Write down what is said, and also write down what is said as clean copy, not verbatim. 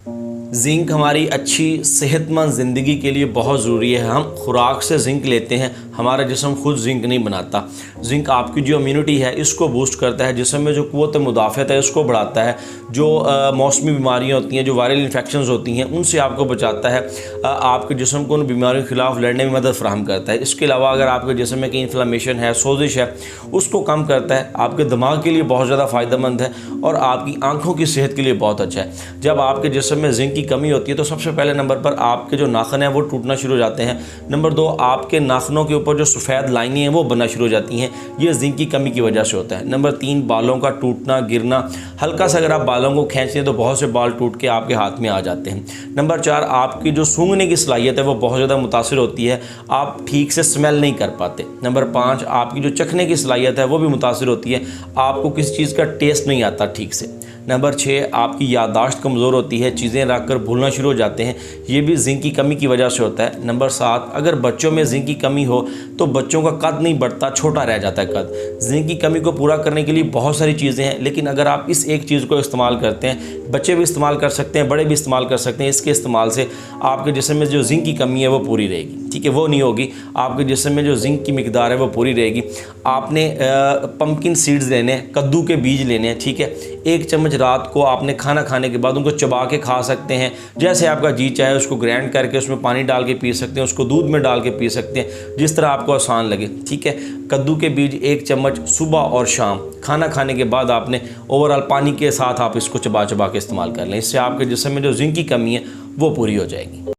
Zinc हमारी अच्छी सेहतमंद ज़िंदगी के लिए बहुत ज़रूरी है। हम खुराक से जिंक लेते हैं, हमारा जिस्म खुद जिंक नहीं बनाता। जिंक आपकी जो इम्यूनिटी है इसको बूस्ट करता है, जिस्म में जो क़ुव्वत मुदाफ़त है इसको बढ़ाता है, जो मौसमी बीमारियां होती हैं, जो वायरल इन्फेक्शंस होती हैं उनसे आपको बचाता है, आपके जिस्म को उन बीमारियों के ख़िलाफ़ लड़ने में मदद फ़राहम करता है। इसके अलावा अगर आपके जिस्म में कहीं इन्फ्लेमेशन है, सोजिश है, उसको कम करता है, आपके दिमाग के लिए बहुत ज़्यादा फ़ायदेमंद है और आपकी आँखों की सेहत के लिए बहुत अच्छा है। जब आपके जिस्म में जिंक की कमी होती है तो सबसे पहले नंबर पर आपके जो नाखून हैं वो टूटना शुरू हो जाते हैं। नंबर 2, आपके नाखूनों के ऊपर जो सफ़ेद लाइनें हैं वो बनना शुरू हो जाती हैं, ये जिंक की कमी की वजह से होता है। नंबर 3, बालों का टूटना गिरना, हल्का सा अगर आप बालों को खींचते हैं तो बहुत से बाल टूट के आपके हाथ में आ जाते हैं। नंबर 4, आपकी जो सूंघने की सलाहियत है वो बहुत ज़्यादा मुतासिर होती है, आप ठीक से स्मेल नहीं कर पाते। नंबर 5, आपकी जो चखने की सलाहियत है वो भी मुतासिर होती है, आपको किसी चीज़ का टेस्ट नहीं आता ठीक से। नंबर 6, आपकी याददाश्त कमज़ोर होती है, चीज़ें रख कर भूलना शुरू हो जाते हैं, ये भी जिंक की कमी की वजह से होता है। नंबर 7, अगर बच्चों में जिंक की कमी हो तो बच्चों का कद नहीं बढ़ता, छोटा रह जाता है कद। जिंक की कमी को पूरा करने के लिए बहुत सारी चीज़ें हैं, लेकिन अगर आप इस एक चीज़ को इस्तेमाल करते हैं, बच्चे भी इस्तेमाल कर सकते हैं, बड़े भी इस्तेमाल कर सकते हैं, इसके इस्तेमाल से आपके जिस्म में जो जिंक की कमी है वो पूरी रहेगी। ठीक है, वो नहीं होगी, आपके जिस्म में जो जिंक की मिकदार है वो पूरी रहेगी। आपने पम्पकिन सीड्स लेने हैं, कद्दू के बीज लेने हैं, ठीक है, 1 चम्मच रात को आपने खाना खाने के बाद उनको चबा के खा सकते हैं, जैसे आपका जी चाहे उसको ग्राइंड करके उसमें पानी डाल के पी सकते हैं, उसको दूध में डाल के पी सकते हैं, जिस तरह आपको आसान लगे। ठीक है, कद्दू के बीज 1 चम्मच सुबह और शाम खाना खाने के बाद आपने ओवरऑल पानी के साथ आप इसको चबा चबा के इस्तेमाल कर लें, इससे आपके जिस्म में जो जिंक की कमी है वो पूरी हो जाएगी।